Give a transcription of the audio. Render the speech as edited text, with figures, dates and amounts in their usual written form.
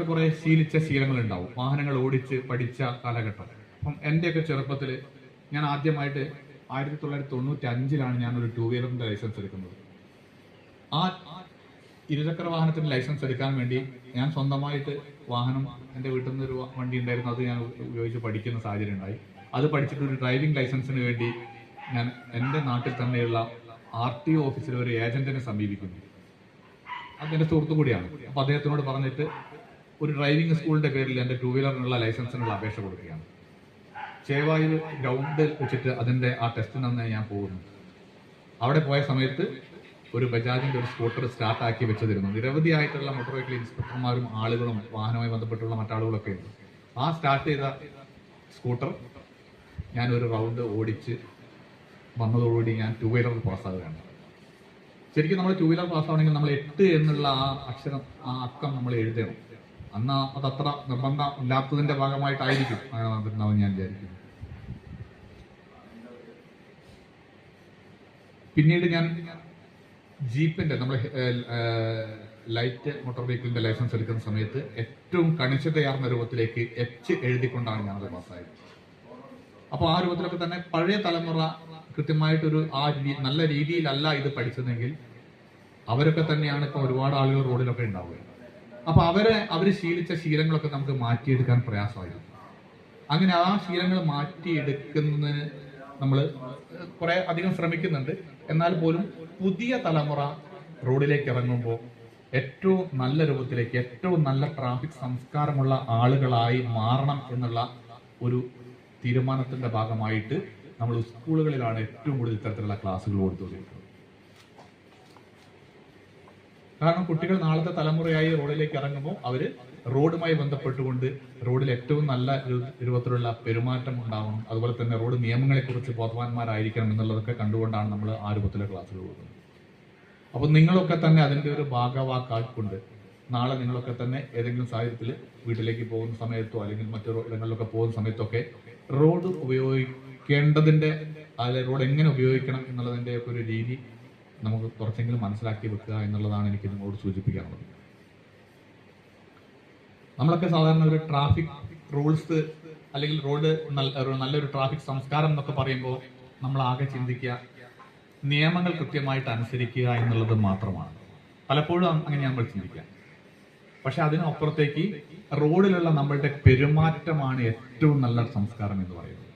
കുറെ ശീലിച്ച ശീലങ്ങളുണ്ടാവും, വാഹനങ്ങൾ ഓടിച്ച് പഠിച്ച കാലഘട്ടം. അപ്പം എൻ്റെയൊക്കെ ചെറുപ്പത്തിൽ ഞാൻ ആദ്യമായിട്ട് 1995 ഞാനൊരു 2 വീലറിന്റെ ലൈസൻസ് എടുക്കുന്നത്. ആ ഇരുചക്ര വാഹനത്തിന്റെ ലൈസൻസ് എടുക്കാൻ വേണ്ടി ഞാൻ സ്വന്തമായിട്ട് വാഹനം, എൻ്റെ വീട്ടിൽ നിന്ന് ഒരു വണ്ടി ഉണ്ടായിരുന്നു, അത് ഞാൻ ഉപയോഗിച്ച് പഠിക്കുന്ന സാഹചര്യം ഉണ്ടായി. അത് പഠിച്ചിട്ട് ഒരു ഡ്രൈവിംഗ് ലൈസൻസിന് വേണ്ടി ഞാൻ എൻ്റെ നാട്ടിൽ തന്നെയുള്ള RTO ഓഫീസിൽ ഒരു ഏജന്റിനെ സമീപിക്കുന്നു. അതെൻ്റെ സുഹൃത്തു കൂടിയാണ്. അപ്പോൾ അദ്ദേഹത്തിനോട് പറഞ്ഞിട്ട് ഒരു ഡ്രൈവിംഗ് സ്കൂളിന്റെ പേരിൽ എൻ്റെ 2 വീലറിനുള്ള ലൈസൻസിനുള്ള അപേക്ഷ കൊടുക്കുകയാണ്. ചേവായൂർ ഗ്രൗണ്ടിൽ വെച്ചിട്ട് അതിൻ്റെ ആ ടെസ്റ്റിന് ഞാൻ പോകുന്നു. അവിടെ പോയ സമയത്ത് ഒരു ബജാജിന്റെ ഒരു സ്കൂട്ടർ സ്റ്റാർട്ടാക്കി വെച്ചതിരുന്നു. നിരവധിയായിട്ടുള്ള മോട്ടോർ വെഹിക്കിൾ ഇൻസ്പെക്ടർമാരും ആളുകളും വാഹനവുമായി ബന്ധപ്പെട്ടുള്ള മറ്റാളുകളൊക്കെ ഉണ്ട്. ആ സ്റ്റാർട്ട് ചെയ്ത സ്കൂട്ടർ ഞാൻ ഒരു റൗണ്ട് ഓടിച്ച് വന്നതോടുകൂടി ഞാൻ 2 വീലർ പാസ്സാകുകയാണ്. ശരിക്കും നമ്മൾ 2 വീലർ പാസ്സാവണമെങ്കിൽ നമ്മൾ 8 എന്നുള്ള ആ അക്ഷരം, ആ അക്കം നമ്മൾ എഴുതണം. അന്ന് അതത്ര നിർബന്ധം ഇല്ലാത്തതിന്റെ ഭാഗമായിട്ടായിരിക്കും അങ്ങനെ ഞാൻ വിചാരിക്കുന്നു. പിന്നീട് ഞാൻ ജീപ്പിന്റെ, നമ്മൾ ലൈറ്റ് മോട്ടോർ വെഹിക്കിളിന്റെ ലൈസൻസ് എടുക്കുന്ന സമയത്ത് ഏറ്റവും കണിശതയാർന്ന രൂപത്തിലേക്ക് H എഴുതിക്കൊണ്ടാണ് ഞാനത് പാസ്സായത്. അപ്പോൾ ആ രൂപത്തിലൊക്കെ തന്നെ പഴയ തലമുറ കൃത്യമായിട്ടൊരു നല്ല രീതിയിലല്ല ഇത് പഠിച്ചതെങ്കിൽ അവരൊക്കെ തന്നെയാണ് ഇപ്പോൾ ഒരുപാട് ആളുകൾ റോഡിലൊക്കെ ഉണ്ടാവുക. അപ്പൊ അവര് ശീലിച്ച ശീലങ്ങളൊക്കെ നമുക്ക് മാറ്റിയെടുക്കാൻ പ്രയാസമായിരുന്നു. അങ്ങനെ ആ ശീലങ്ങൾ മാറ്റിയെടുക്കുന്നതിന് നമ്മൾ കുറെ അധികം ശ്രമിക്കുന്നുണ്ട്. എന്നാൽ പോലും പുതിയ തലമുറ റോഡിലേക്ക് ഇറങ്ങുമ്പോൾ ഏറ്റവും നല്ല രൂപത്തിലേക്ക്, ഏറ്റവും നല്ല ട്രാഫിക് സംസ്കാരമുള്ള ആളുകളായി മാറണം എന്നുള്ള ഒരു തീരുമാനത്തിന്റെ ഭാഗമായിട്ട് നമ്മൾ സ്കൂളുകളിലാണ് ഏറ്റവും കൂടുതൽ ഇത്തരത്തിലുള്ള ക്ലാസ്സുകൾ കൊടുത്തുകൊണ്ടിരിക്കുന്നത്. കാരണം കുട്ടികൾ നാളത്തെ തലമുറയായി റോഡിലേക്ക് ഇറങ്ങുമ്പോൾ അവര് റോഡുമായി ബന്ധപ്പെട്ടുകൊണ്ട് റോഡിൽ ഏറ്റവും നല്ല രൂപത്തിലുള്ള പെരുമാറ്റം ഉണ്ടാവണം, അതുപോലെ തന്നെ റോഡ് നിയമങ്ങളെ കുറിച്ച് ബോധവാന്മാരായിരിക്കണം എന്നുള്ളതൊക്കെ കണ്ടുകൊണ്ടാണ് നമ്മൾ ആ രൂപത്തിലെ ക്ലാസ്സുകൾ കൊടുക്കുന്നത്. അപ്പൊ നിങ്ങളൊക്കെ തന്നെ അതിന്റെ ഒരു ഭാഗവാക്കായിക്കൊണ്ട് നാളെ നിങ്ങളൊക്കെ തന്നെ ഏതെങ്കിലും സാഹചര്യത്തിൽ വീട്ടിലേക്ക് പോകുന്ന സമയത്തോ അല്ലെങ്കിൽ മറ്റു ഇടങ്ങളിലൊക്കെ പോകുന്ന സമയത്തൊക്കെ റോഡ് ഉപയോഗിക്കേണ്ടതിന്റെ, അതായത് റോഡ് എങ്ങനെ ഉപയോഗിക്കണം എന്നുള്ളതിന്റെ ഒക്കെ ഒരു രീതി നമുക്ക് കുറച്ചെങ്കിലും മനസ്സിലാക്കി വെക്കുക എന്നുള്ളതാണ് എനിക്ക് നിങ്ങളോട് സൂചിപ്പിക്കാനുള്ളത്. നമ്മളൊക്കെ സാധാരണ ഒരു ട്രാഫിക് റൂൾസ് അല്ലെങ്കിൽ റോഡ് നല്ലൊരു ട്രാഫിക് സംസ്കാരം എന്നൊക്കെ പറയുമ്പോൾ നമ്മൾ ആകെ ചിന്തിക്കുക നിയമങ്ങൾ കൃത്യമായിട്ട് അനുസരിക്കുക എന്നുള്ളത് മാത്രമാണ്. പലപ്പോഴും അങ്ങനെയാണ് നമ്മൾ ചിന്തിക്കുക. പക്ഷെ അതിനപ്പുറത്തേക്ക് റോഡിലുള്ള നമ്മളുടെ പെരുമാറ്റമാണ് ഏറ്റവും നല്ല സംസ്കാരം എന്ന് പറയുന്നത്.